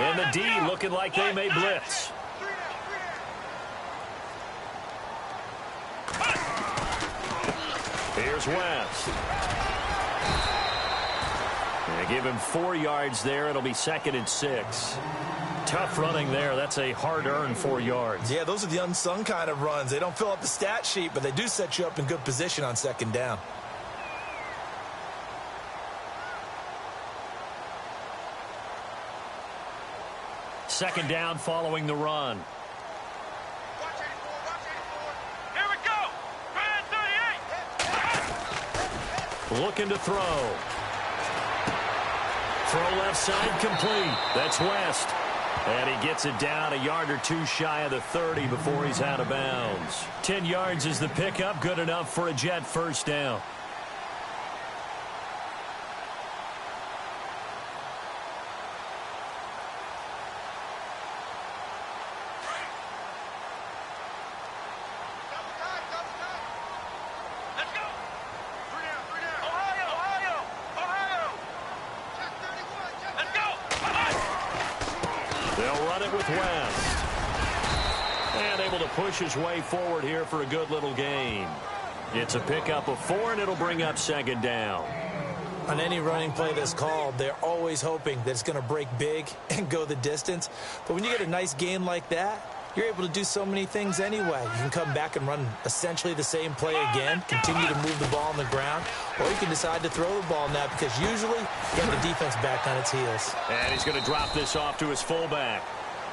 And the D looking like they may blitz. Here's West. They give him 4 yards there. It'll be 2nd and 6. Tough running there. That's a hard-earned 4 yards. Yeah, those are the unsung kind of runs. They don't fill up the stat sheet, but they do set you up in good position on 2nd down. Second down following the run. Watch 84, watch 84. Here we go. Brand 38. Looking to throw. Throw left side complete. That's West. And he gets it down a yard or 2 shy of the 30 before he's out of bounds. 10 yards is the pickup. Good enough for a Jet first down. Push his way forward here for a good little gain. It's a pickup of 4, and it'll bring up 2nd down. On any running play that's called, they're always hoping that it's going to break big and go the distance. But when you get a nice gain like that, you're able to do so many things anyway. You can come back and run essentially the same play again, continue to move the ball on the ground, or you can decide to throw the ball now because usually you have the defense back on its heels. And he's going to drop this off to his fullback.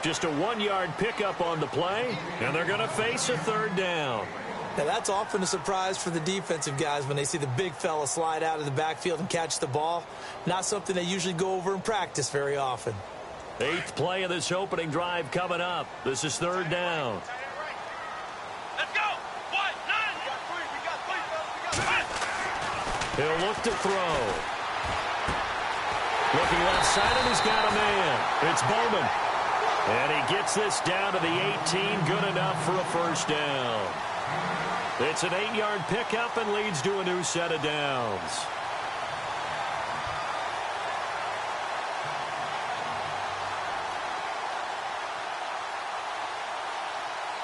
Just a 1-yard pickup on the play, and they're going to face a 3rd down. Now, that's often a surprise for the defensive guys when they see the big fella slide out of the backfield and catch the ball. Not something they usually go over in practice very often. 8th play of this opening drive coming up. This is 3rd down. Let's go. 1, 9. He'll look to throw. Looking left side, and he's got a man. It's Bowman. And he gets this down to the 18, good enough for a first down. It's an 8-yard pickup and leads to a new set of downs.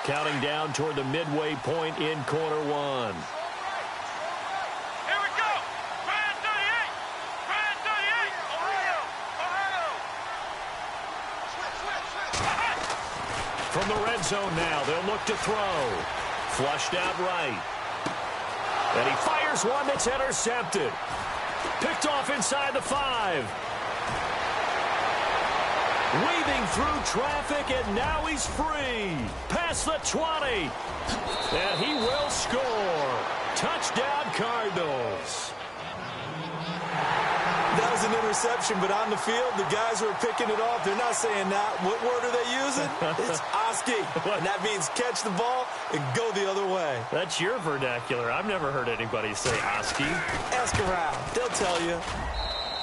Counting down toward the midway point in quarter 1. From the red zone now, they'll look to throw. Flushed out right. And he fires one that's intercepted. Picked off inside the 5. Weaving through traffic, and now he's free. Past the 20. And he will score. Touchdown, Cardinals. That was an interception, but on the field, the guys who are picking it off, they're not saying that. What word are they using? It's Oski. And that means catch the ball and go the other way. That's your vernacular. I've never heard anybody say Oski. Ask around. They'll tell you.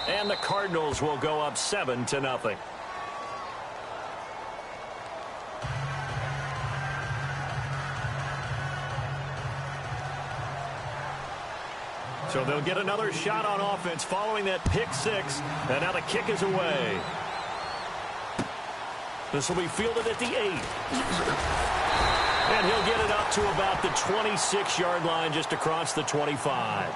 And the Cardinals will go up 7-0. So they'll get another shot on offense following that pick 6. And now the kick is away. This will be fielded at the 8. And he'll get it up to about the 26-yard line just across the 25.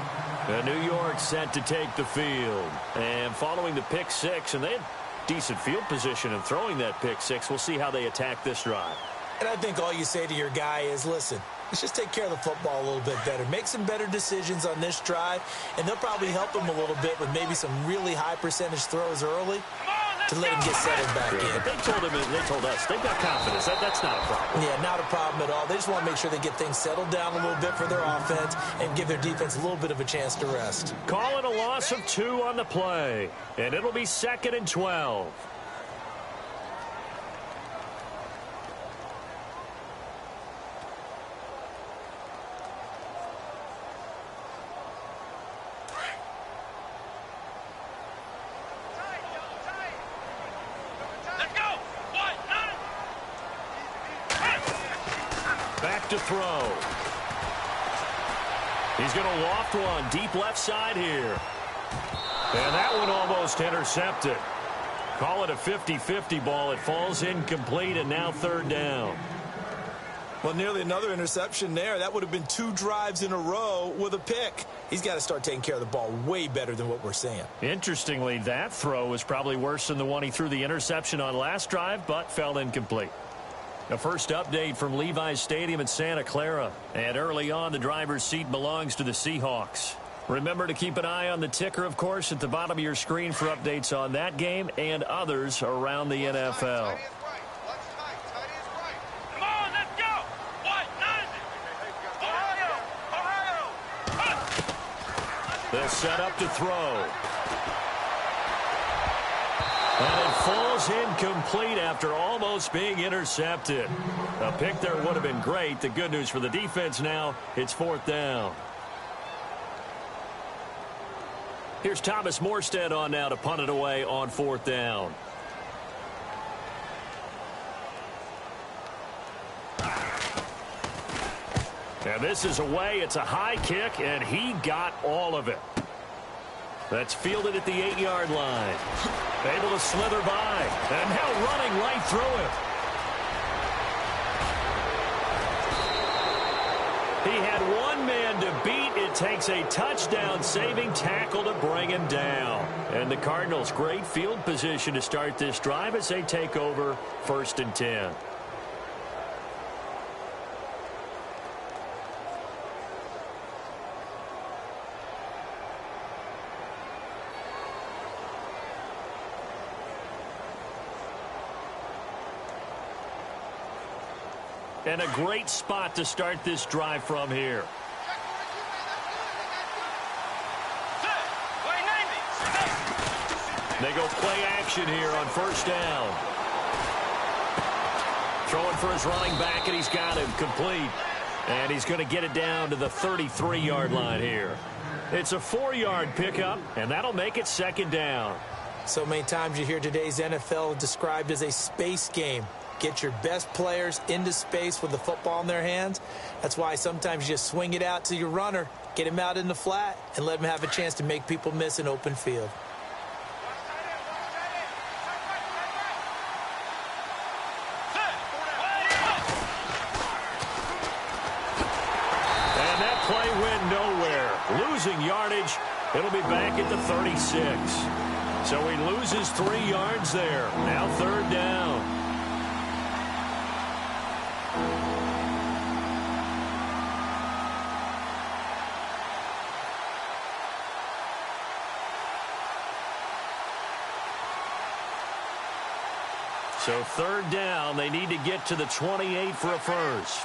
And New York set to take the field. And following the pick 6, and they had decent field position in throwing that pick 6. We'll see how they attack this drive. And I think all you say to your guy is, listen, let's just take care of the football a little bit better. Make some better decisions on this drive, and they'll probably help him a little bit with maybe some really high percentage throws early to let him get settled back in. They told us they've got confidence. That's not a problem. Yeah, not a problem at all. They just want to make sure they get things settled down a little bit for their offense and give their defense a little bit of a chance to rest. Call it a loss of 2 on the play, and it'll be 2nd and 12. To throw. He's going to loft one deep left side here. And that one almost intercepted. Call it a 50-50 ball. It falls incomplete, and now third down. Well, nearly another interception there. That would have been 2 drives in a row with a pick. He's got to start taking care of the ball way better than what we're seeing. Interestingly, that throw was probably worse than the one he threw the interception on last drive, but fell incomplete. A first update from Levi's Stadium in Santa Clara. And early on, the driver's seat belongs to the Seahawks. Remember to keep an eye on the ticker, of course, at the bottom of your screen for updates on that game and others around the NFL. They'll set up to throw. And it falls incomplete after almost being intercepted. A pick there would have been great. The good news for the defense now, it's fourth down. Here's Thomas Morstead on now to punt it away on fourth down. And this is away. It's a high kick, and he got all of it. That's fielded at the 8-yard line. Able to slither by, and now running right through it. He had one man to beat. It takes a touchdown-saving tackle to bring him down. And the Cardinals, great field position to start this drive as they take over 1st and 10. And a great spot to start this drive from here. They go play action here on first down. Throwing for his running back, and he's got him complete. And he's going to get it down to the 33-yard line here. It's a 4-yard pickup, and that'll make it second down. So many times you hear today's NFL described as a space game. Get your best players into space with the football in their hands. That's why sometimes you just swing it out to your runner, get him out in the flat, and let him have a chance to make people miss an open field. And that play went nowhere. Losing yardage. It'll be back at the 36. So he loses 3 yards there. Now third down. So third down, they need to get to the 28 for a first.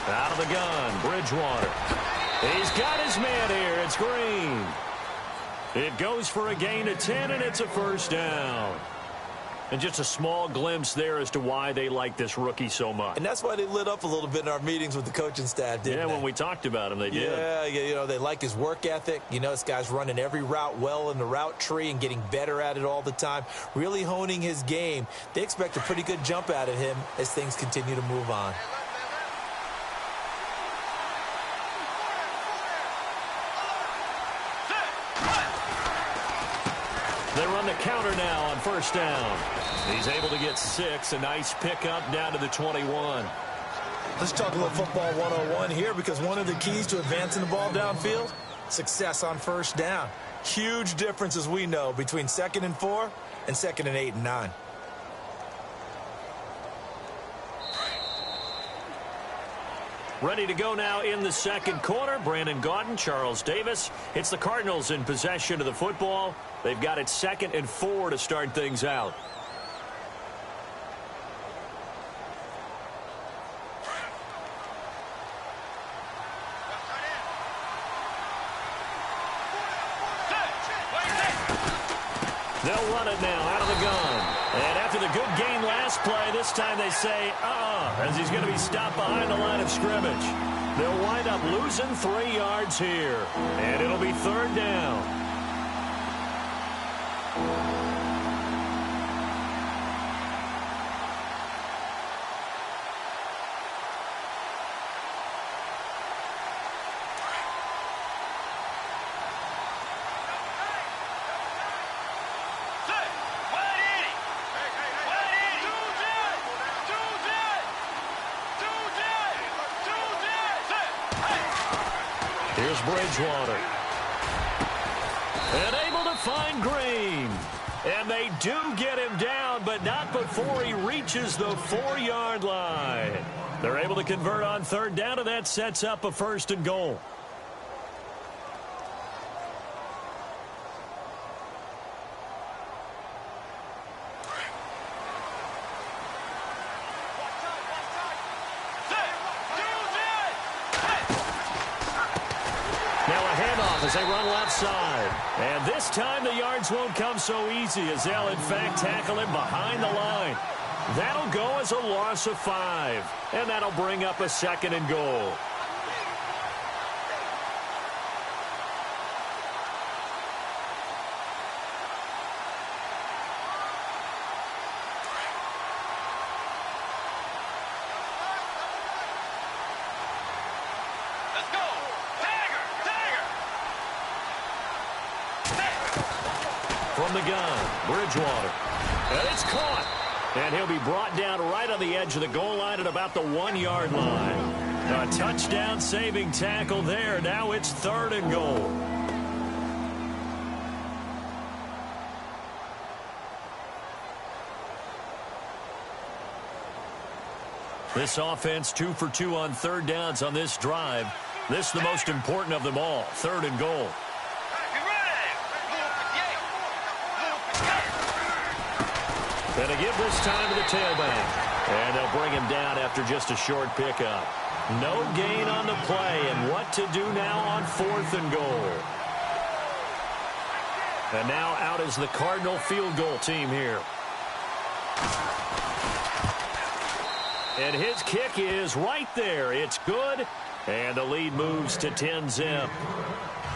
Out of the gun, Bridgewater. He's got his man here. It's Green. It goes for a gain of 10, and it's a first down. And just a small glimpse there as to why they like this rookie so much. And that's why they lit up a little bit in our meetings with the coaching staff, didn't they? Yeah, when we talked about him, they did. Yeah, you know, they like his work ethic. You know, this guy's running every route well in the route tree and getting better at it all the time, really honing his game. They expect a pretty good jump out of him as things continue to move on. They run the counter now on first down. He's able to get 6. A nice pickup down to the 21. Let's talk a little football 101 here, because one of the keys to advancing the ball downfield, success on first down. Huge difference, as we know, between 2nd and 4 and 2nd and 8 and 9. Ready to go now in the second quarter. Brandon Gaudin, Charles Davis. It's the Cardinals in possession of the football. They've got it 2nd and 4 to start things out. They'll run it now out of the gun. And after the good gain last play, this time they say, as he's going to be stopped behind the line of scrimmage. They'll wind up losing 3 yards here. And it'll be third down. Bridgewater. And able to find Green. And they do get him down, but not before he reaches the 4-yard line. They're able to convert on third down, and that sets up a 1st and goal. As they run left side. And this time the yards won't come so easy as they'll, in fact, tackle him behind the line. That'll go as a loss of 5. And that'll bring up a 2nd and goal. From the gun, Bridgewater. And it's caught. And he'll be brought down right on the edge of the goal line at about the 1-yard line. A touchdown-saving tackle there. Now it's 3rd and goal. This offense 2 for 2 on third downs on this drive. This is the most important of them all. 3rd and goal. And a give this time to the tailback. And they'll bring him down after just a short pickup. No gain on the play, and what to do now on 4th and goal. And now out is the Cardinal field goal team here. And his kick is right there. It's good, and the lead moves to 10-zip.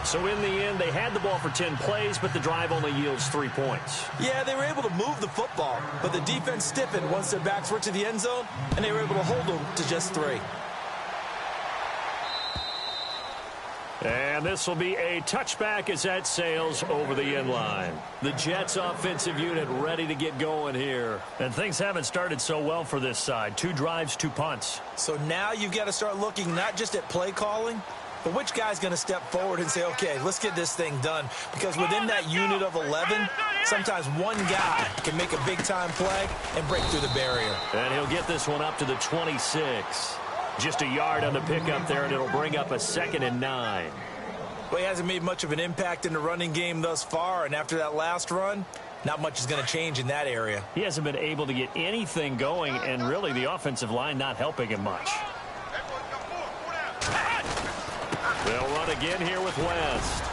So in the end, they had the ball for 10 plays, but the drive only yields 3 points. Yeah, they were able to move the football, but the defense stiffened once their backs were to the end zone, and they were able to hold them to just 3. And this will be a touchback as that sails over the end line. The Jets offensive unit ready to get going here. And things haven't started so well for this side. 2 drives, 2 punts. So now you've got to start looking not just at play calling, but which guy's going to step forward and say, okay, let's get this thing done. Because within that unit of 11, sometimes one guy can make a big-time play and break through the barrier. And he'll get this one up to the 26. Just a yard on the pickup there, and it'll bring up a 2nd and 9. Well, he hasn't made much of an impact in the running game thus far, and after that last run, not much is going to change in that area. He hasn't been able to get anything going, and really the offensive line not helping him much. They'll run again here with West.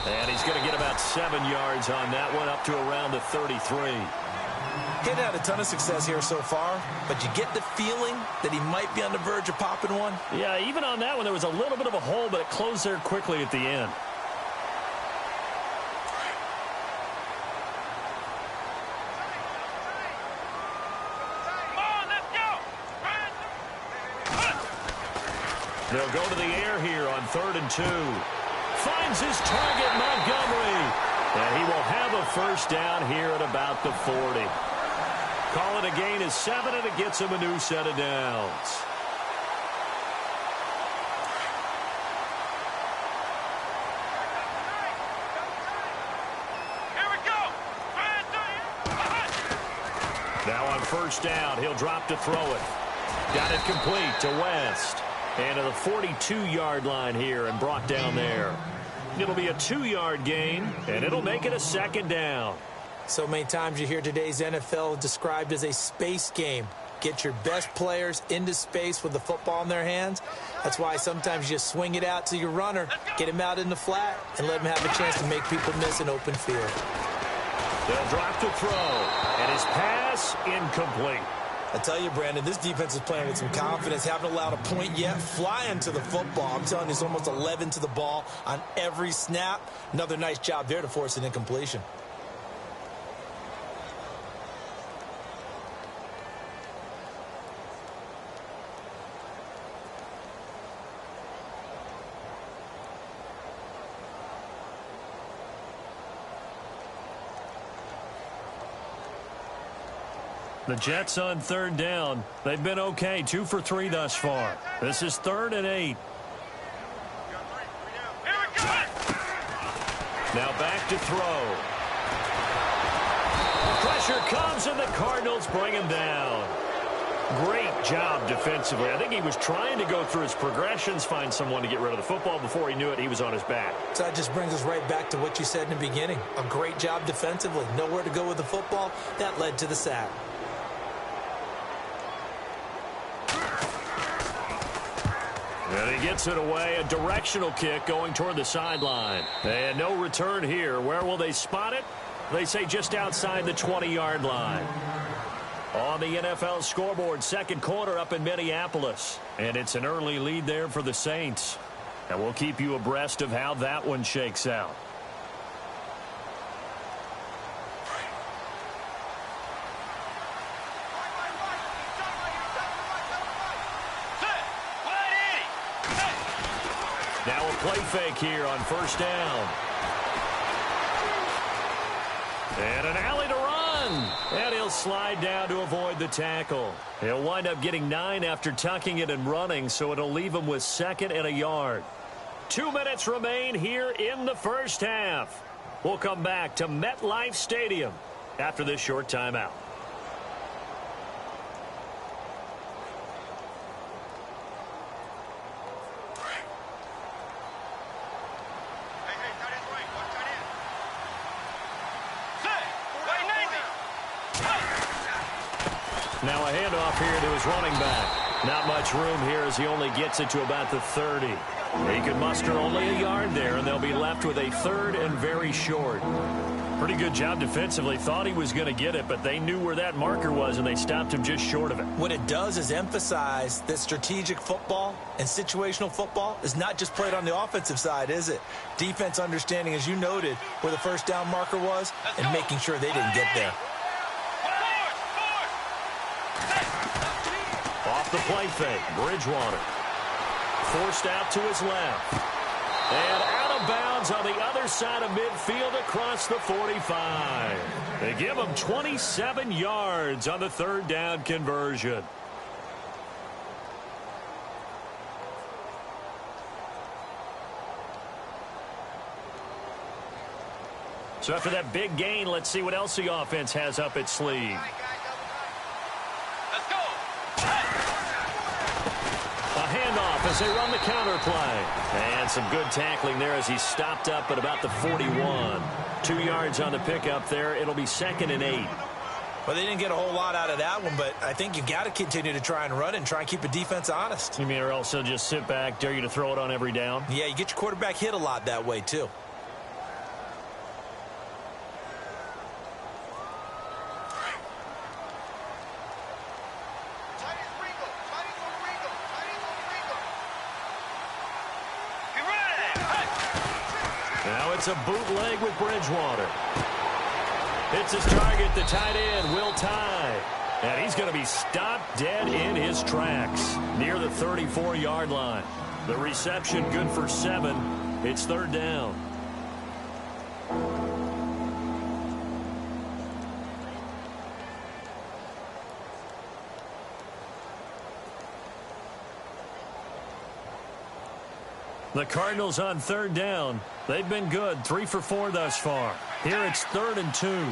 And he's going to get about 7 yards on that one, up to around the 33. He hadn't had a ton of success here so far, but you get the feeling that he might be on the verge of popping one. Yeah, even on that one, there was a little bit of a hole, but it closed there quickly at the end. They'll go to the air here on 3rd and 2. Finds his target, Montgomery. And he will have a 1st down here at about the 40. Call it a gain of 7, and it gets him a new set of downs. Here we go. Now on 1st down, he'll drop to throw it. Got it complete to West. And to the 42-yard line here and brought down there. It'll be a 2-yard gain, and it'll make it a 2nd down. So many times you hear today's NFL described as a space game. Get your best players into space with the football in their hands. That's why sometimes you just swing it out to your runner, get him out in the flat, and let him have a chance to make people miss an open field. They'll drop to throw, and his pass incomplete. I tell you, Brandon, this defense is playing with some confidence. Haven't allowed a point yet. Flying to the football. I'm telling you, it's almost 11 to the ball on every snap. Another nice job there to force an incompletion. The Jets on 3rd down. They've been okay, 2 for 3 thus far. This is 3rd and 8. Now back to throw. Pressure comes, and the Cardinals bring him down. Great job defensively. I think he was trying to go through his progressions, find someone to get rid of the football. Before he knew it, he was on his back. So that just brings us right back to what you said in the beginning. A great job defensively. Nowhere to go with the football. That led to the sack. And he gets it away. A directional kick going toward the sideline. And no return here. Where will they spot it? They say just outside the 20-yard line. On the NFL scoreboard, second quarter up in Minneapolis. And it's an early lead there for the Saints. And we'll keep you abreast of how that one shakes out. Now a play fake here on first down. And an alley to run. And he'll slide down to avoid the tackle. He'll wind up getting 9 after tucking it and running, so it'll leave him with 2nd and a yard. 2 minutes remain here in the first half. We'll come back to MetLife Stadium after this short timeout. Now a handoff here to his running back. Not much room here as he only gets it to about the 30. He could muster only a yard there, and they'll be left with a 3rd and very short. Pretty good job defensively. Thought he was going to get it, but they knew where that marker was, and they stopped him just short of it. What it does is emphasize that strategic football and situational football is not just played on the offensive side, is it? Defense understanding, as you noted, where the first down marker was and making sure they didn't get there. Off the play fake, Bridgewater. Forced out to his left. And out of bounds on the other side of midfield across the 45. They give him 27 yards on the 3rd down conversion. So after that big gain, let's see what else the offense has up its sleeve. As they run the counter play. And some good tackling there as he stopped up at about the 41. 2 yards on the pickup there. It'll be 2nd and 8. Well, they didn't get a whole lot out of that one, but I think you got to continue to try and run and try and keep a defense honest. You mean or else they'll just sit back, dare you to throw it on every down? Yeah, you get your quarterback hit a lot that way, too. It's a bootleg with Bridgewater. It's his target, the tight end, Will Tye. And he's going to be stopped dead in his tracks near the 34-yard line. The reception good for 7. It's 3rd down. The Cardinals on 3rd down. They've been good, 3 for 4 thus far. Here it's 3rd and 2. Now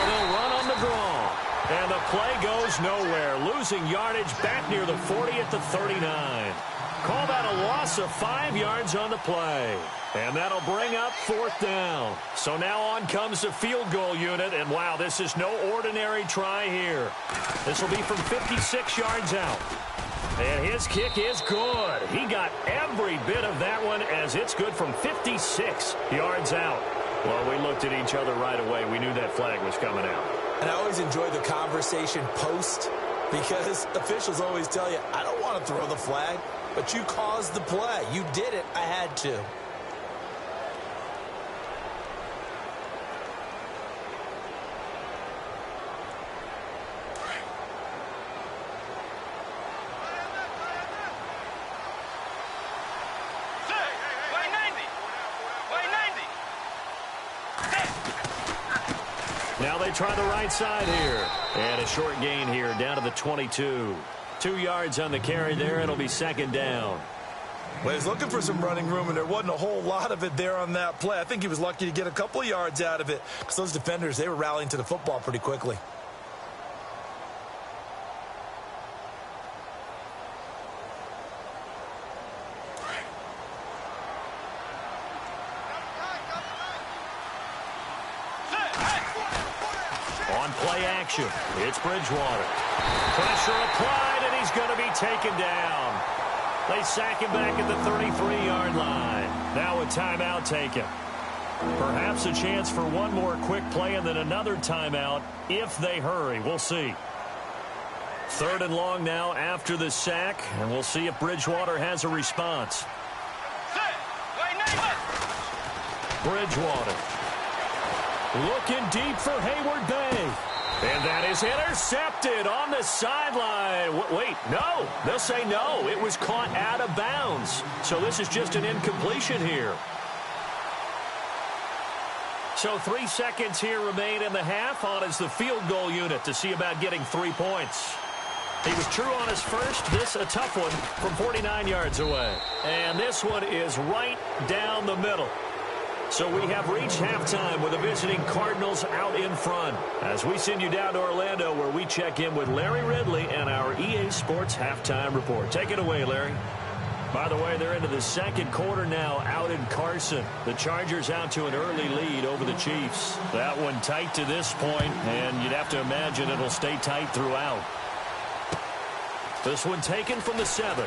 they'll run on the draw. And the play goes nowhere. Losing yardage back near the 40 at the 39. Call that a loss of 5 yards on the play. And that'll bring up 4th down. So now on comes the field goal unit. And, wow, this is no ordinary try here. This will be from 56 yards out. And his kick is good. He got every bit of that one as it's good from 56 yards out. Well, we looked at each other right away. We knew that flag was coming out. And I always enjoy the conversation post because officials always tell you, I don't want to throw the flag, but you caused the play. You did it. I had to. Now they try the right side here. And a short gain here down to the 22. 2 yards on the carry there. It'll be second down. Well, he was looking for some running room, and there wasn't a whole lot of it there on that play. I think he was lucky to get a couple of yards out of it because those defenders, they were rallying to the football pretty quickly. On play action, it's Bridgewater. Pressure applied, and he's going to be taken down. They sack him back at the 33-yard line. Now a timeout taken. Perhaps a chance for one more quick play and then another timeout if they hurry. We'll see. 3rd and long now after the sack, and we'll see if Bridgewater has a response. Bridgewater looking deep for Hayward Bay. And that is intercepted on the sideline. Wait, no. They'll say no. It was caught out of bounds. So this is just an incompletion here. So 3 seconds here remain in the half. On is the field goal unit to see about getting 3 points. He was true on his first. This a tough one from 49 yards away. And this one is right down the middle. So we have reached halftime with the visiting Cardinals out in front. As we send you down to Orlando where we check in with Larry Ridley and our EA Sports Halftime Report. Take it away, Larry. By the way, they're into the second quarter now out in Carson. The Chargers out to an early lead over the Chiefs. That one tight to this point, and you'd have to imagine it'll stay tight throughout. This one taken from the 7.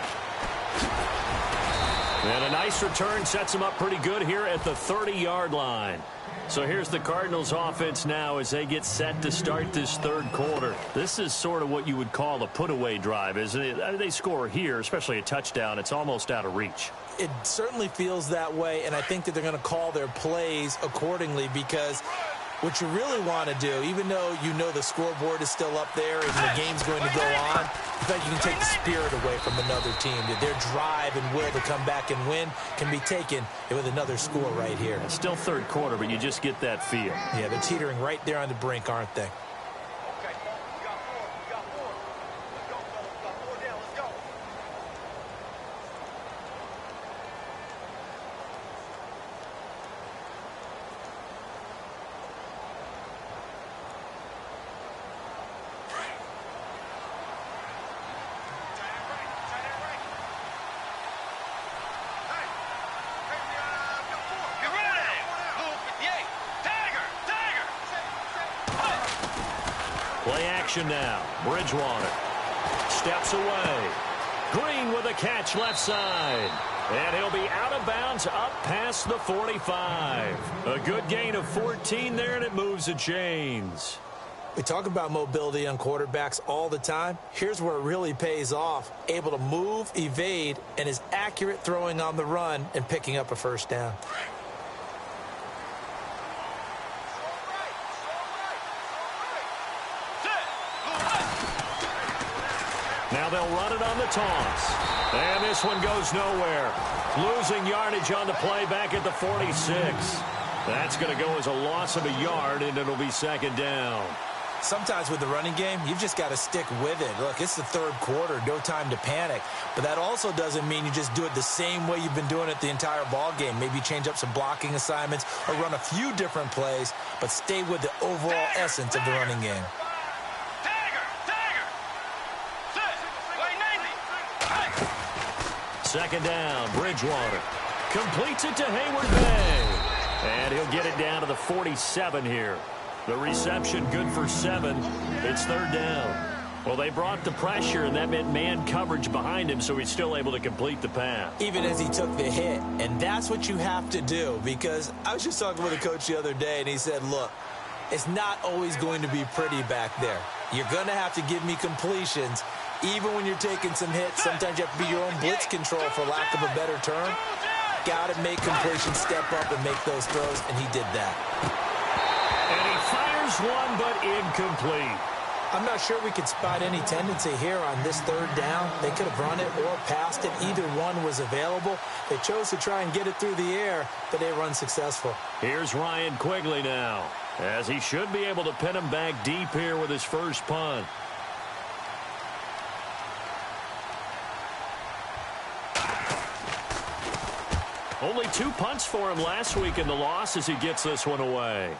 And a nice return sets them up pretty good here at the 30-yard line. So here's the Cardinals offense now as they get set to start this third quarter. This is sort of what you would call a put-away drive, isn't it? They score here, especially a touchdown. It's almost out of reach. It certainly feels that way, and I think that they're going to call their plays accordingly because what you really want to do, even though you know the scoreboard is still up there and the game's going to go on, in fact, you can take the spirit away from another team. That their drive and will to come back and win can be taken with another score right here. It's still third quarter, but you just get that feel. Yeah, they're teetering right there on the brink, aren't they? Play action now. Bridgewater steps away. Green with a catch left side. And he'll be out of bounds up past the 45. A good gain of 14 there, and it moves the chains. We talk about mobility on quarterbacks all the time. Here's where it really pays off. Able to move, evade, and is accurate throwing on the run and picking up a first down. Now they'll run it on the toss. And this one goes nowhere. Losing yardage on the play back at the 46. That's going to go as a loss of a yard, and it'll be second down. Sometimes with the running game, you've just got to stick with it. Look, it's the third quarter, no time to panic. But that also doesn't mean you just do it the same way you've been doing it the entire ball game. Maybe change up some blocking assignments or run a few different plays, but stay with the overall essence of the running game. Second down, Bridgewater completes it to Hayward Bay. And he'll get it down to the 47 here. The reception good for 7. It's third down. Well, they brought the pressure, and that meant man coverage behind him, so he's still able to complete the pass. Even as he took the hit. And that's what you have to do, because I was just talking with a coach the other day, and he said, look, it's not always going to be pretty back there. You're going to have to give me completions. Even when you're taking some hits, sometimes you have to be your own blitz control, for lack of a better term. Got to make completions, step up and make those throws, and he did that. And he fires one, but incomplete. I'm not sure we could spot any tendency here on this third down. They could have run it or passed it. Either one was available. They chose to try and get it through the air, but they were unsuccessful. Here's Ryan Quigley now, as he should be able to pin him back deep here with his first punt. Only 2 punts for him last week in the loss as he gets this one away.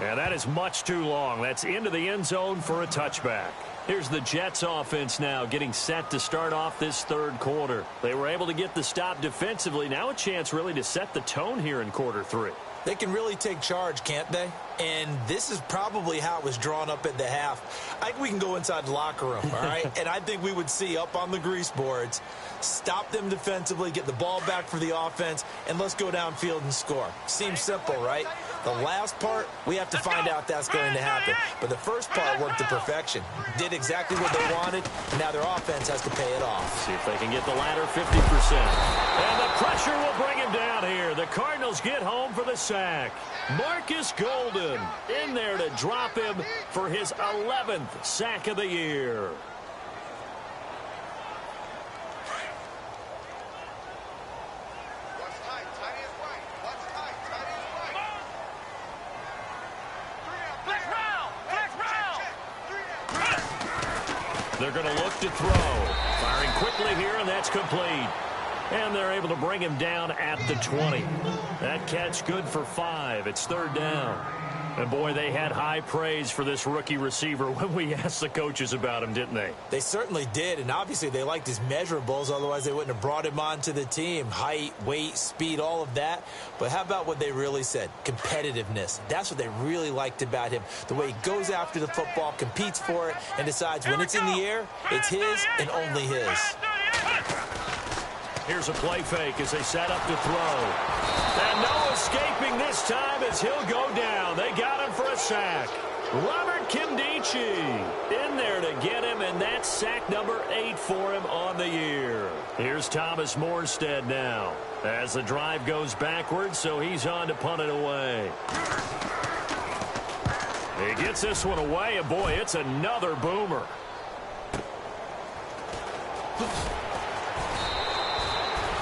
And that is much too long. That's into the end zone for a touchback. Here's the Jets offense now getting set to start off this third quarter. They were able to get the stop defensively. Now a chance really to set the tone here in quarter 3. They can really take charge, can't they? And this is probably how it was drawn up at the half. I think we can go inside the locker room, all right? And I think we would see up on the grease boards, stop them defensively, get the ball back for the offense, and let's go downfield and score. Seems simple, right? The last part, we have to find out that's going to happen. But the first part worked to perfection. Did exactly what they wanted, and now their offense has to pay it off. See if they can get the latter 50%. And the pressure will bring him down here. The Cardinals get home for the sack. Marcus Golden in there to drop him for his 11th sack of the year. What's tight? Tight is right. What's tight? Tight is right. Flex round! Flex round! They're going to look to throw. Firing quickly here, and that's complete. And they're able to bring him down at the 20. That catch good for 5. It's third down. And, boy, they had high praise for this rookie receiver when we asked the coaches about him, didn't they? They certainly did, and obviously they liked his measurables. Otherwise, they wouldn't have brought him onto the team. Height, weight, speed, all of that. But how about what they really said? Competitiveness. That's what they really liked about him. The way he goes after the football, competes for it, and decides when it's in the air, it's his and only his. Here's a play fake as they set up to throw. And no escaping this time as he'll go down. They got him for a sack. Robert Kimdichie in there to get him, and that's sack number 8 for him on the year. Here's Thomas Morstead now as the drive goes backwards, so he's on to punt it away. He gets this one away, and boy, it's another boomer.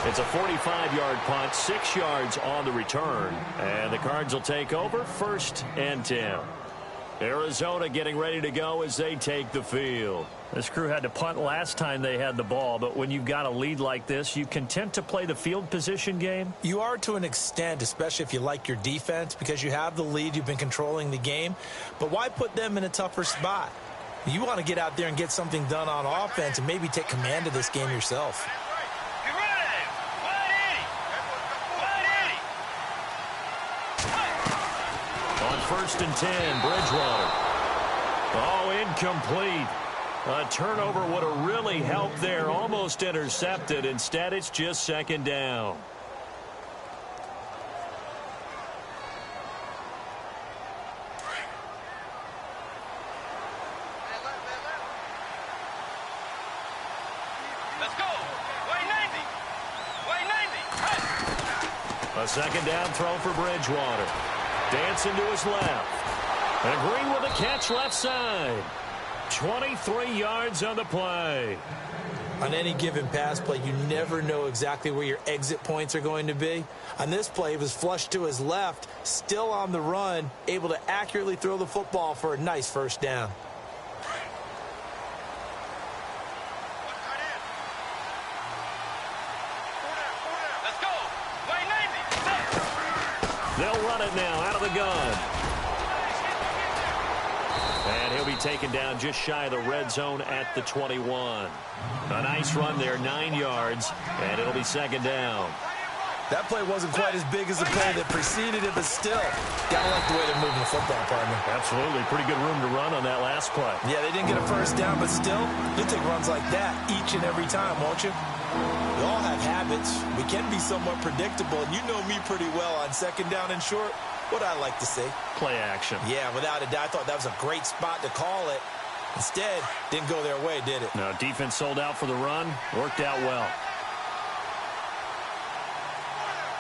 It's a 45-yard punt, 6 yards on the return. And the Cards will take over 1st and 10. Arizona getting ready to go as they take the field. This crew had to punt last time they had the ball, but when you've got a lead like this, you content to play the field position game? You are to an extent, especially if you like your defense, because you have the lead, you've been controlling the game. But why put them in a tougher spot? You want to get out there and get something done on offense and maybe take command of this game yourself. On 1st and 10, Bridgewater. Oh, incomplete. A turnover would have really helped there. Almost intercepted. Instead, it's just 2nd down. Let's go. Way 90. Way 90. A 2nd down throw for Bridgewater. Dancing to his left. And Green with a catch left side. 23 yards on the play. On any given pass play, you never know exactly where your exit points are going to be. On this play, it was flushed to his left, still on the run, able to accurately throw the football for a nice 1st down. Let's go. Way 90. They'll run it now out of the gun. And he'll be taken down just shy of the red zone at the 21. A nice run there, 9 yards, and it'll be 2nd down. That play wasn't quite as big as the play that preceded it, but still, gotta like the way they're moving the football, partner. Absolutely. Pretty good room to run on that last play. Yeah, they didn't get a 1st down, but still, you'll take runs like that each and every time, won't you? We all have habits. We can be somewhat predictable, and you know me pretty well on 2nd down and short. What I like to see. Play action. Yeah, without a doubt. I thought that was a great spot to call it. Instead, didn't go their way, did it? No, defense sold out for the run. Worked out well.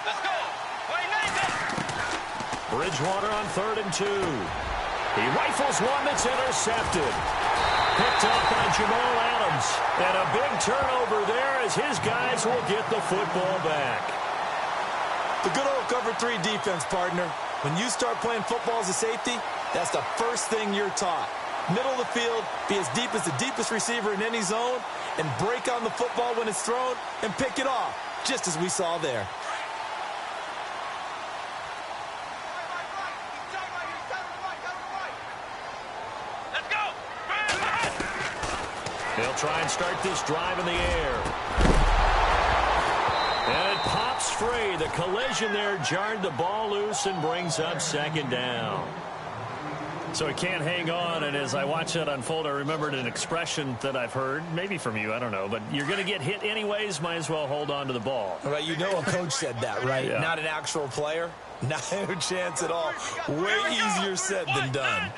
Let's go. Way 90. Bridgewater on 3rd and 2. He rifles one that's intercepted. Picked up by Jamal Adams. And a big turnover there as his guys will get the football back. The good old cover 3 defense, partner. When you start playing football as a safety, that's the first thing you're taught. Middle of the field, be as deep as the deepest receiver in any zone, and break on the football when it's thrown and pick it off. just as we saw there. They'll try and start this drive in the air. And it pops free. The collision there jarred the ball loose and brings up second down. So he can't hang on, and as I watch that unfold, I remembered an expression that I've heard, maybe from you, I don't know, but you're going to get hit anyways, might as well hold on to the ball. Right, you know a coach said that, right? Yeah. Not an actual player. Not a chance at all. Way easier said than done.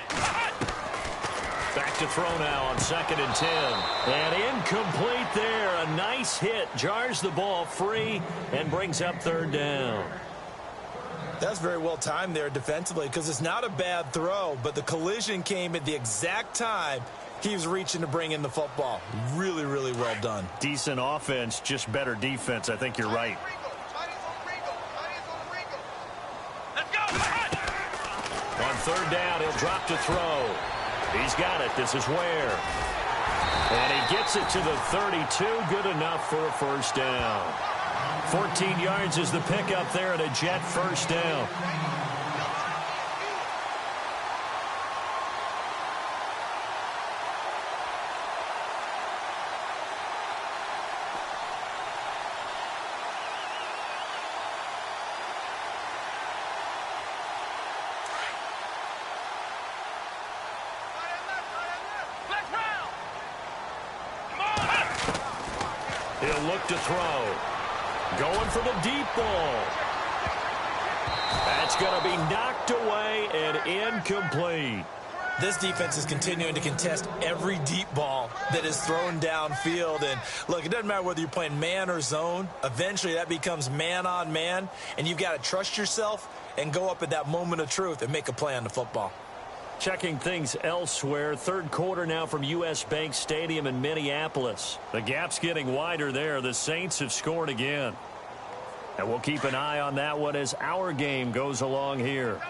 Back to throw now on 2nd and 10. And incomplete there. A nice hit. Jars the ball free and brings up 3rd down. That's very well timed there defensively because it's not a bad throw, but the collision came at the exact time he was reaching to bring in the football. Really, really well done. Decent offense, just better defense. I think you're right. On 3rd down, he'll drop to throw. He's got it. This is Ware. And he gets it to the 32. Good enough for a 1st down. 14 yards is the pickup there and a Jet 1st down. He'll look to throw. Going for the deep ball. That's going to be knocked away and incomplete. This defense is continuing to contest every deep ball that is thrown downfield. And, look, it doesn't matter whether you're playing man or zone. Eventually that becomes man on man, and you've got to trust yourself and go up at that moment of truth and make a play on the football. Checking things elsewhere. 3rd quarter now from U.S. Bank Stadium in Minneapolis. The gap's getting wider there. The Saints have scored again. And we'll keep an eye on that one as our game goes along here.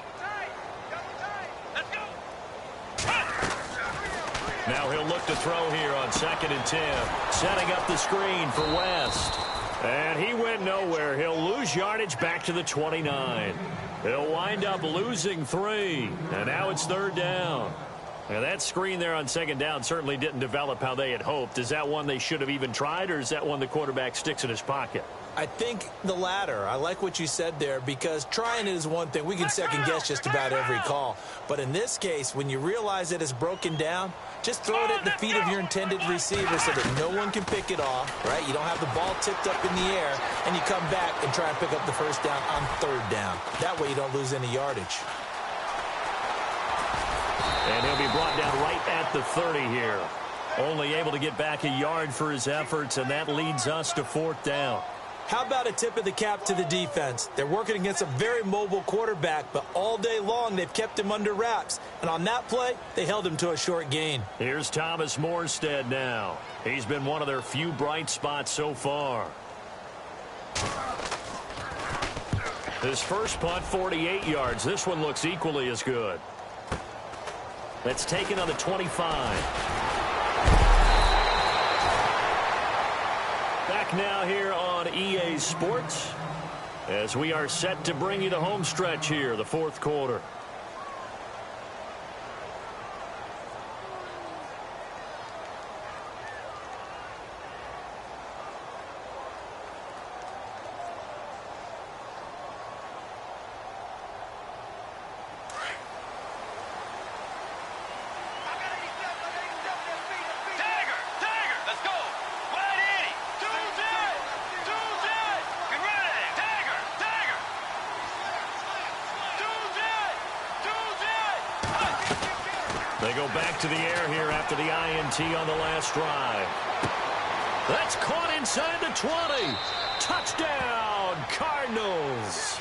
Now he'll look to throw here on 2nd and 10. Setting up the screen for West. And he went nowhere. He'll lose yardage back to the 29. He'll wind up losing 3. And now it's 3rd down. And that screen there on 2nd down certainly didn't develop how they had hoped. Is that one they should have even tried, or is that one the quarterback sticks in his pocket? I think the latter. I like what you said there because trying it is one thing. We can second guess just about every call. But in this case, when you realize it is broken down, just throw it at the feet of your intended receiver so that no one can pick it off, right? You don't have the ball tipped up in the air, and you come back and try and pick up the 1st down on 3rd down. That way you don't lose any yardage. And he'll be brought down right at the 30 here. Only able to get back a yard for his efforts, and that leads us to 4th down. How about a tip of the cap to the defense? They're working against a very mobile quarterback, but all day long they've kept him under wraps. And on that play, they held him to a short gain. Here's Thomas Morstead now. He's been one of their few bright spots so far. His first punt, 48 yards. This one looks equally as good. That's taken on the 25. Back now here on EA Sports as we are set to bring you the home stretch here, the 4th quarter. They go back to the air here after the INT on the last drive. That's caught inside the 20. Touchdown, Cardinals.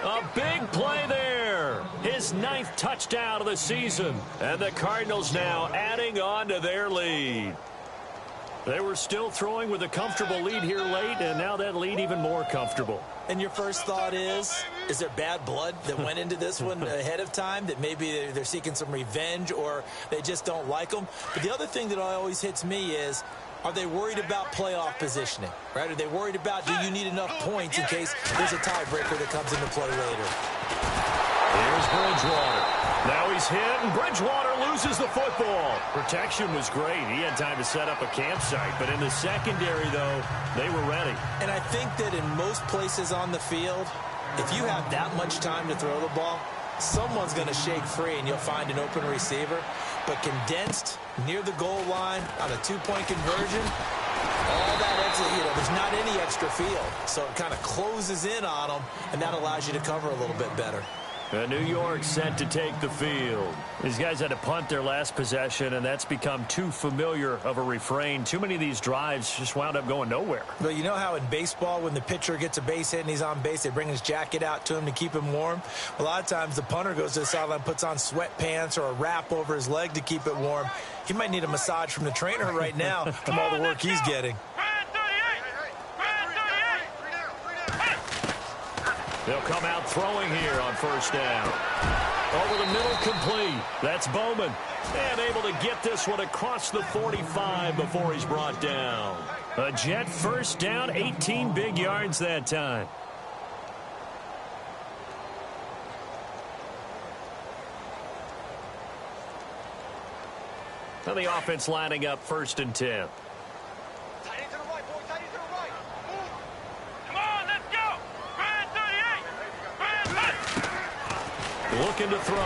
A big play there. His 9th touchdown of the season. And the Cardinals now adding on to their lead. They were still throwing with a comfortable lead here late, and now that lead even more comfortable. And your first thought is there bad blood that went into this one ahead of time, that maybe they're seeking some revenge or they just don't like them? But the other thing that always hits me is, are they worried about playoff positioning, right? Are they worried about, do you need enough points in case there's a tiebreaker that comes into play later? Here's Bridgewater. Now he's hit, and Bridgewater loses the football. Protection was great. He had time to set up a campsite. But in the secondary, though, they were ready. And I think that in most places on the field, if you have that much time to throw the ball, someone's going to shake free, and you'll find an open receiver. But condensed, near the goal line, on a two-point conversion, all that extra, there's not any extra field. So it kind of closes in on them, and that allows you to cover a little bit better. New York set to take the field. These guys had to punt their last possession, and that's become too familiar of a refrain. Too many of these drives just wound up going nowhere. Well, you know how in baseball, when the pitcher gets a base hit and he's on base, they bring his jacket out to him to keep him warm? A lot of times the punter goes to the sideline, puts on sweatpants or a wrap over his leg to keep it warm. He might need a massage from the trainer right now from all the work he's getting. They'll come out throwing here on first down. Over the middle, complete. That's Bowman. And able to get this one across the 45 before he's brought down. A Jet first down, 18 big yards that time. Now the offense lining up 1st and 10. Looking to throw.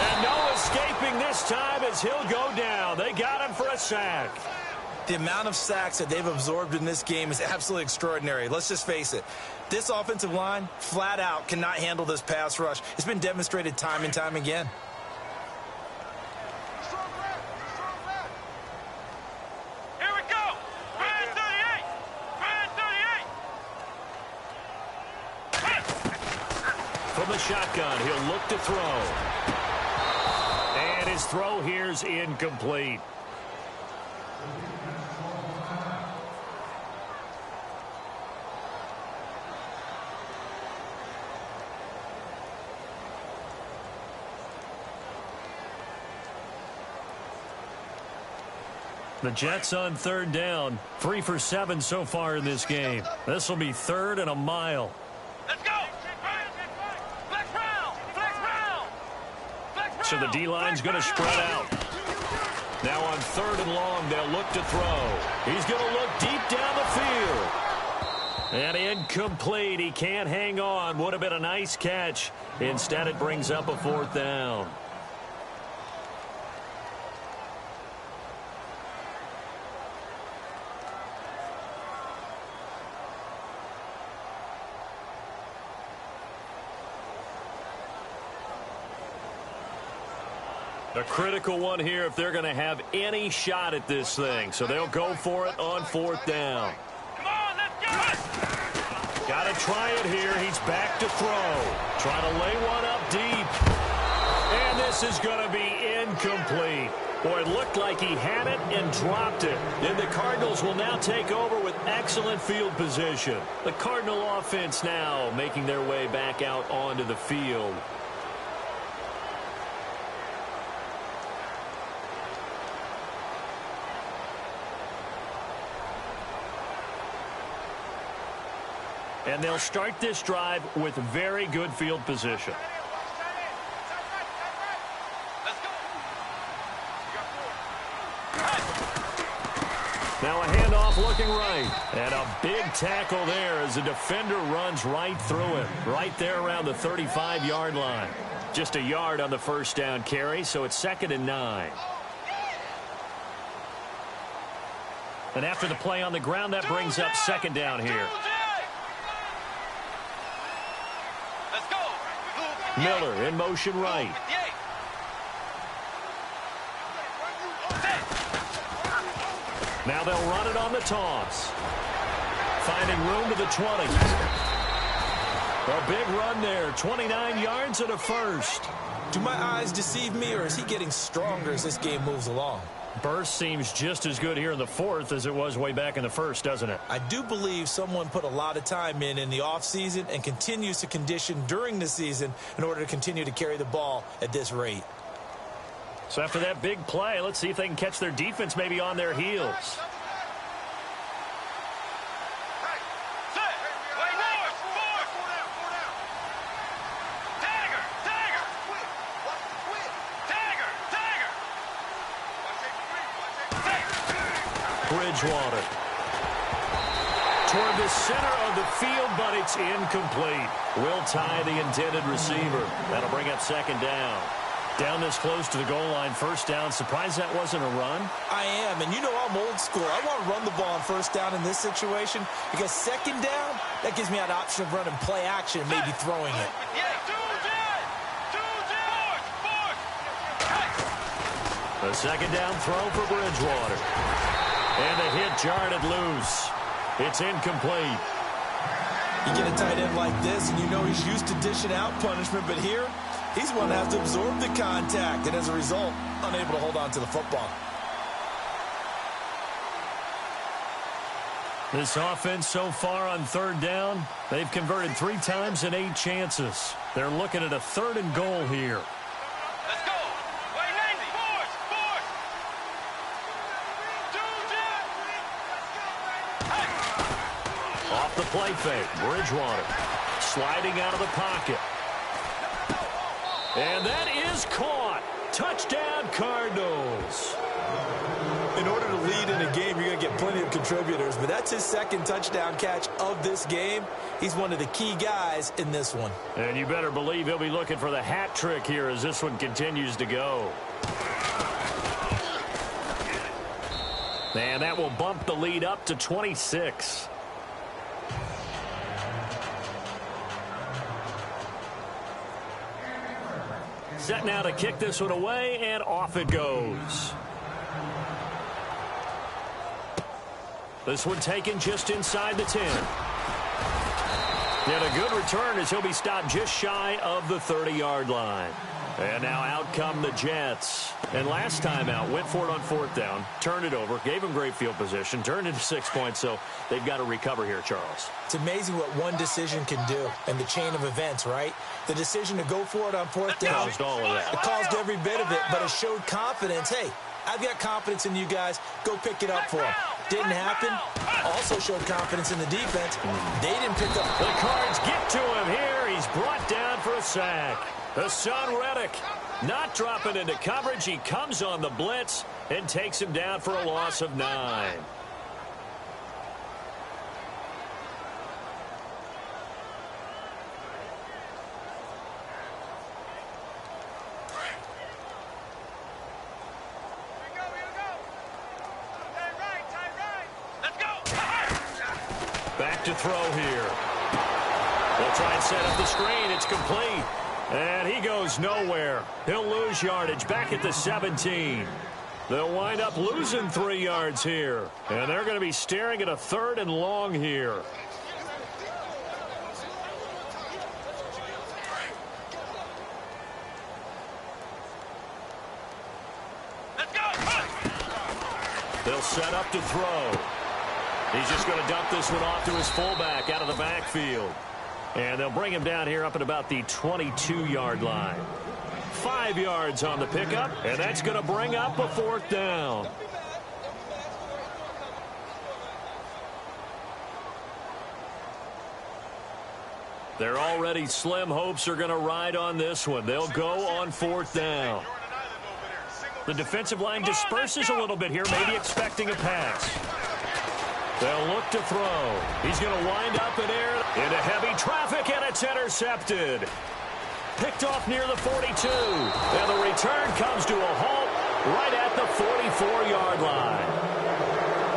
And no escaping this time as he'll go down. They got him for a sack. The amount of sacks that they've absorbed in this game is absolutely extraordinary. Let's just face it. This offensive line, flat out, cannot handle this pass rush. It's been demonstrated time and time again. From the shotgun, he'll look to throw. And his throw here's incomplete. The Jets on 3rd down. 3 for 7 so far in this game. This will be 3rd and a mile. Let's go! So the D-line's going to spread out. Now on 3rd and long, they'll look to throw. He's going to look deep down the field. And incomplete. He can't hang on. Would have been a nice catch. Instead, it brings up a 4th down. A critical one here if they're going to have any shot at this thing. So they'll go for it on 4th down. Come on, let's go! Got to try it here. He's back to throw. Trying to lay one up deep. And this is going to be incomplete. Boy, it looked like he had it and dropped it. And the Cardinals will now take over with excellent field position. The Cardinal offense now making their way back out onto the field. And they'll start this drive with very good field position. Now a handoff looking right. And a big tackle there as the defender runs right through it. Right there around the 35-yard line. Just a yard on the first down carry, so it's 2nd and 9. And after the play on the ground, that brings up 2nd down here. Miller in motion right. Now they'll run it on the toss. Finding room to the 20. A big run there. 29 yards and a first. Do my eyes deceive me, or is he getting stronger as this game moves along? Burst seems just as good here in the fourth as it was way back in the first, doesn't it? I do believe someone put a lot of time in the offseason and continues to condition during the season in order to continue to carry the ball at this rate. So after that big play, let's see if they can catch their defense maybe on their heels. Bridgewater toward the center of the field, but it's incomplete. Will tie the intended receiver. That'll bring up second down. Down this close to the goal line, first down. Surprised that wasn't a run? I am, and you know I'm old school. I want to run the ball on first down in this situation because second down, that gives me an option of running play action and maybe throwing it. The second down throw for Bridgewater. And the hit jarred it loose. It's incomplete. You get a tight end like this, and you know he's used to dishing out punishment, but here, he's one that has to absorb the contact, and as a result, unable to hold on to the football. This offense so far on third down, they've converted 3 times in 8 chances. They're looking at a 3rd and goal here. Let's go. Way 90. Force. Off the play fake, Bridgewater sliding out of the pocket. And that is caught. Touchdown, Cardinals. In order to lead in a game, you're going to get plenty of contributors, but that's his 2nd touchdown catch of this game. He's one of the key guys in this one. And you better believe he'll be looking for the hat trick here as this one continues to go. And that will bump the lead up to 26. Set now to kick this one away, and off it goes. This one taken just inside the 10. And a good return as he'll be stopped just shy of the 30-yard line. And now out come the Jets. And last time out, went for it on 4th down, turned it over, gave him great field position, turned into 6 points, so they've got to recover here, Charles. It's amazing what one decision can do in the chain of events, right? The decision to go for it on 4th down. Caused all of that. It caused every bit of it, but it showed confidence. Hey, I've got confidence in you guys. Go pick it up for them. Didn't happen. Also showed confidence in the defense. They didn't pick up. The Cards get to him here. He's brought down for a sack. Hassan Reddick not dropping into coverage. He comes on the blitz and takes him down for a loss of 9. Back to throw here. They'll try and set up the screen. It's complete. And he goes nowhere. He'll lose yardage back at the 17. They'll wind up losing 3 yards here. And they're going to be staring at a 3rd and long here. Let's go. They'll set up to throw. He's just going to dump this one off to his fullback out of the backfield. And they'll bring him down here up at about the 22-yard line. 5 yards on the pickup, and that's going to bring up a 4th down. Their already slim hopes are going to ride on this one. They'll go on 4th down. The defensive line disperses a little bit here, maybe expecting a pass. They'll look to throw. He's going to wind up in air into heavy traffic, and it's intercepted. Picked off near the 42. And the return comes to a halt right at the 44-yard line.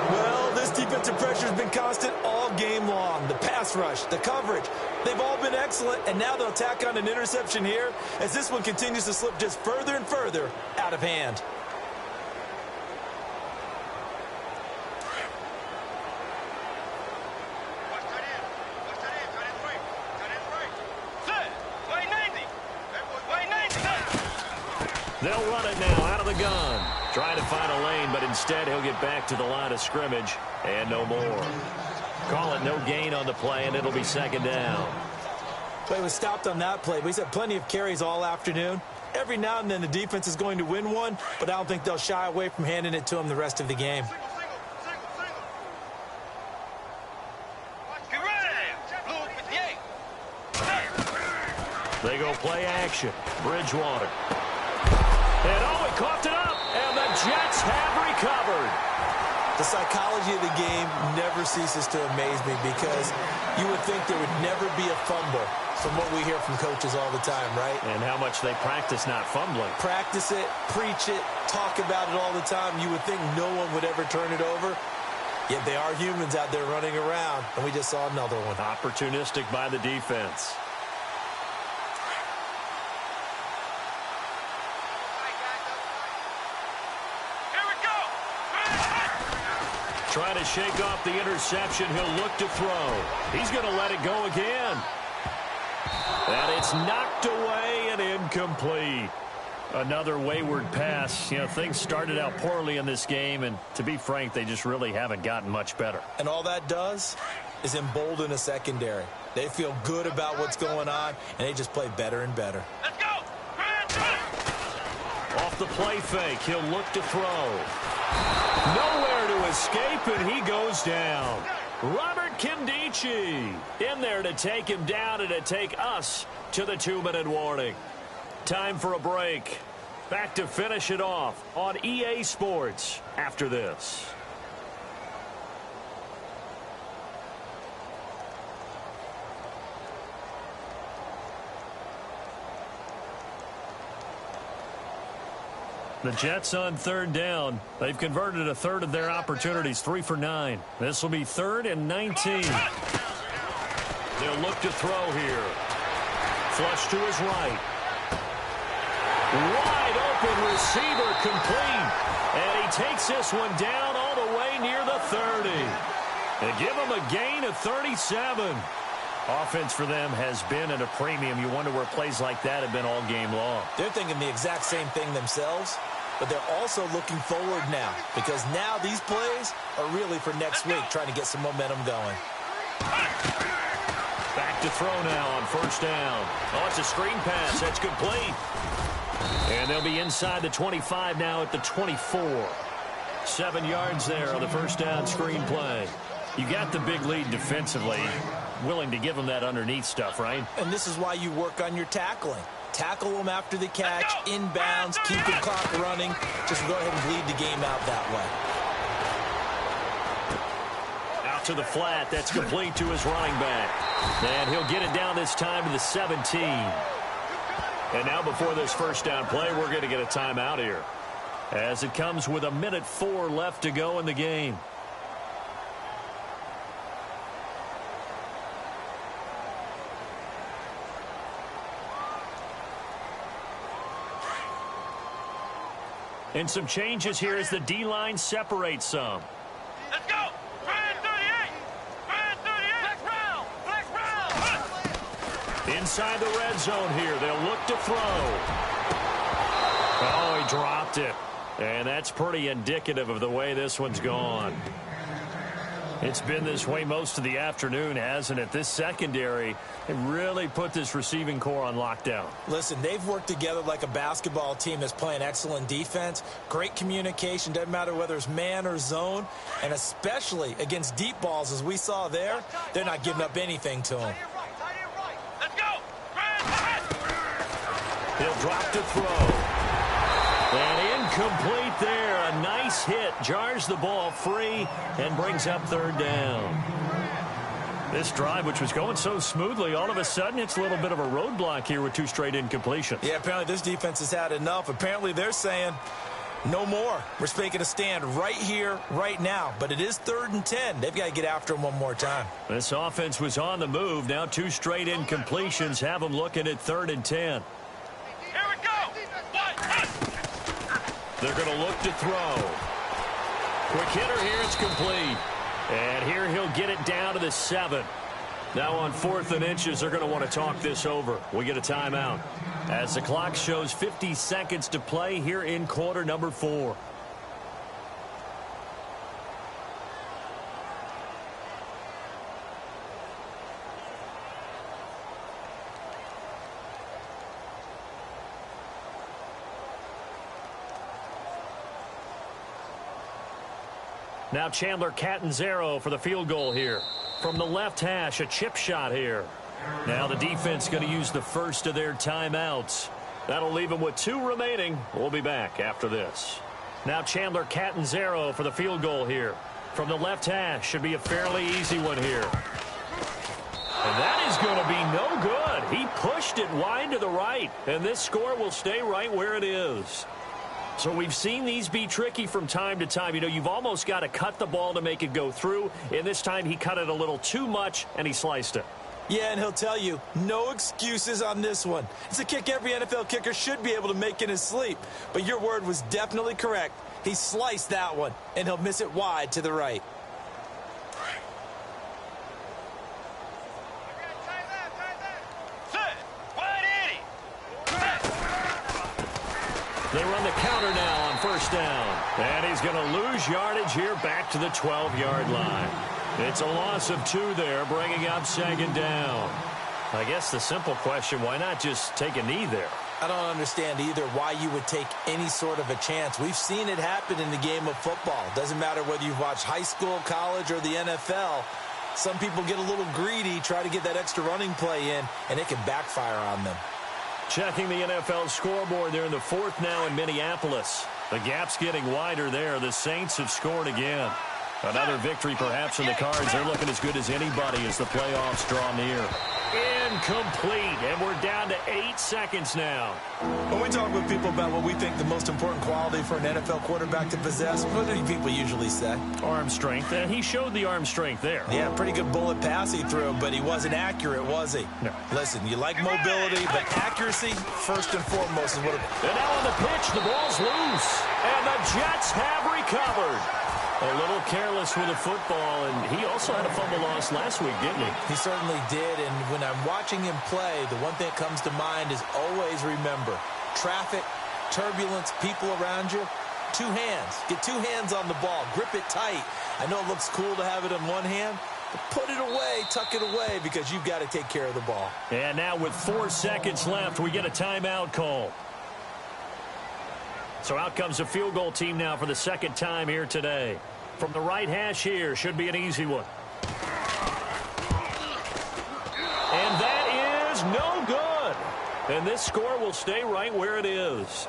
Well, this defensive pressure has been constant all game long. The pass rush, the coverage, they've all been excellent, and now they'll tack on an interception here as this one continues to slip just further and further out of hand. They'll run it now out of the gun. Trying to find a lane, but instead he'll get back to the line of scrimmage and no more. Call it no gain on the play, and it'll be second down. Play was stopped on that play, but he's had plenty of carries all afternoon. Every now and then the defense is going to win one, but I don't think they'll shy away from handing it to him the rest of the game. They go play action. Bridgewater. And he coughed it up, and the Jets have recovered. The psychology of the game never ceases to amaze me because you would think there would never be a fumble from what we hear from coaches all the time, right? And how much they practice not fumbling. Practice it, preach it, talk about it all the time. You would think no one would ever turn it over. Yet they are humans out there running around, and we just saw another one. Opportunistic by the defense. Trying to shake off the interception. He'll look to throw. He's going to let it go again. And it's knocked away and incomplete. Another wayward pass. You know, things started out poorly in this game, and to be frank, they just really haven't gotten much better. And all that does is embolden a secondary. They feel good about what's going on, and they just play better and better. Let's go! Off the play fake, he'll look to throw. Nowhere to escape, and he goes down. Robert Kimdichie in there to take him down and to take us to the 2-minute warning. Time for a break. Back to finish it off on EA Sports after this. The Jets on third down. They've converted a third of their opportunities, 3 for 9. This will be 3rd and 19. They'll look to throw here. Flush to his right. Wide open receiver complete. And he takes this one down all the way near the 30. They give him a gain of 37. Offense for them has been at a premium. You wonder where plays like that have been all game long. They're thinking the exact same thing themselves, but they're also looking forward now because now these plays are really for next week, trying to get some momentum going. Back to throw now on first down. Oh, it's a screen pass. That's complete. And they'll be inside the 25 now at the 24. 7 yards there on the first down screen play. You got the big lead defensively. Willing to give them that underneath stuff, right? And this is why you work on your tackling. Tackle them after the catch, inbounds, keep the clock running. Just go ahead and bleed the game out that way. Out to the flat. That's complete to his running back. And he'll get it down this time to the 17. And now before this first down play, we're going to get a timeout here, as it comes with 1:04 left to go in the game. And some changes here as the D-line separates some. Let's go! Brand 38! Brand 38! Flex Brown! Inside the red zone here. They'll look to throw. Oh, he dropped it. And that's pretty indicative of the way this one's gone. It's been this way most of the afternoon, hasn't it? This secondary, they really put this receiving core on lockdown. Listen, they've worked together like a basketball team that's playing excellent defense. Great communication, doesn't matter whether it's man or zone. And especially against deep balls, as we saw there, they're not giving up anything to them. Let's go! Brand! He'll drop to throw. And incomplete there. A nice hit. Jars the ball free and brings up third down. This drive, which was going so smoothly, all of a sudden it's a little bit of a roadblock here with 2 straight incompletions. Yeah, apparently this defense has had enough. Apparently they're saying no more. We're making a stand right here, right now. But it is 3rd and 10. They've got to get after him one more time. This offense was on the move. Now 2 straight incompletions have them looking at 3rd and 10. Here we go! They're going to look to throw. Quick hitter here. It's complete. And here he'll get it down to the 7. Now on 4th and inches, they're going to want to talk this over. We get a timeout as the clock shows 50 seconds to play here in quarter number 4. Now Chandler Catanzaro for the field goal here. From the left hash, a chip shot here. Now the defense going to use the first of their timeouts. That'll leave them with 2 remaining. We'll be back after this. Now Chandler Catanzaro for the field goal here. From the left hash, should be a fairly easy one here. And that is going to be no good. He pushed it wide to the right, and this score will stay right where it is. So we've seen these be tricky from time to time. You know, you've almost got to cut the ball to make it go through. And this time he cut it a little too much, and he sliced it. Yeah, and he'll tell you, no excuses on this one. It's a kick every NFL kicker should be able to make in his sleep. But your word was definitely correct. He sliced that one, and he'll miss it wide to the right. They run the counter now on first down. And he's going to lose yardage here back to the 12-yard line. It's a loss of 2 there, bringing up second down. I guess the simple question, why not just take a knee there? I don't understand either why you would take any sort of a chance. We've seen it happen in the game of football. Doesn't matter whether you've watched high school, college, or the NFL. Some people get a little greedy, try to get that extra running play in, and it can backfire on them. Checking the NFL scoreboard, they're in the 4th now in Minneapolis. The gap's getting wider there. The Saints have scored again. Another victory perhaps in the cards. They're looking as good as anybody as the playoffs draw near. Incomplete, and we're down to 8 seconds now. When we talk with people about what we think the most important quality for an NFL quarterback to possess, what do people usually say? Arm strength, and he showed the arm strength there. Yeah, pretty good bullet pass he threw, but he wasn't accurate, was he? No. Listen, you like mobility, but accuracy, first and foremost, is what it... And now on the pitch, the ball's loose, and the Jets have recovered. A little careless with the football, and he also had a fumble loss last week, didn't he? He certainly did, and when I'm watching him play, the one thing that comes to mind is always remember, traffic, turbulence, people around you, 2 hands. Get 2 hands on the ball. Grip it tight. I know it looks cool to have it in one hand, but put it away, tuck it away, because you've got to take care of the ball. And now with 4 seconds left, we get a timeout call. So out comes a field goal team now for the 2nd time here today. From the right hash here, should be an easy one. And that is no good. And this score will stay right where it is.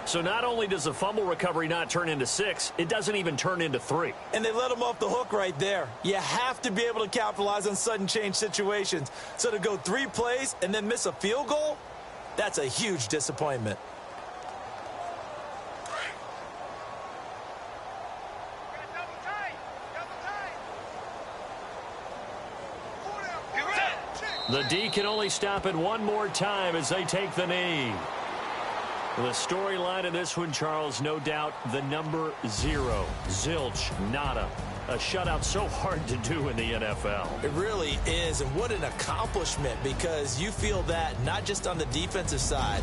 So not only does the fumble recovery not turn into 6, it doesn't even turn into 3. And they let him off the hook right there. You have to be able to capitalize on sudden change situations. So to go 3 plays and then miss a field goal, that's a huge disappointment. The D can only stop it one more time as they take the knee. The storyline in this one, Charles, no doubt the number 0. Zilch, nada. A shutout so hard to do in the NFL. It really is, and what an accomplishment, because you feel that not just on the defensive side,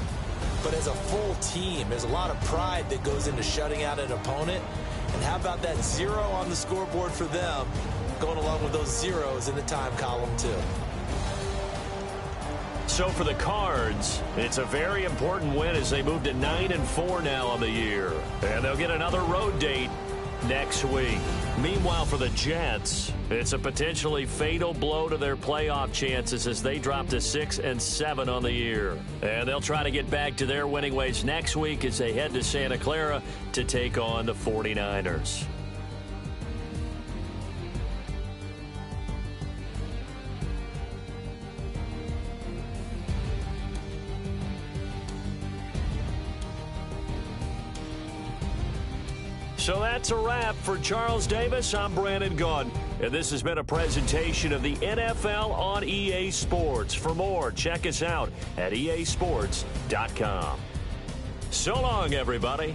but as a full team. There's a lot of pride that goes into shutting out an opponent. And how about that 0 on the scoreboard for them, going along with those zeros in the time column, too. So for the Cards, it's a very important win as they move to 9-4 now on the year. And they'll get another road date next week. Meanwhile, for the Jets, it's a potentially fatal blow to their playoff chances as they drop to 6-7 on the year. And they'll try to get back to their winning ways next week as they head to Santa Clara to take on the 49ers. So that's a wrap. For Charles Davis, I'm Brandon Gaudin. And this has been a presentation of the NFL on EA Sports. For more, check us out at easports.com. So long, everybody.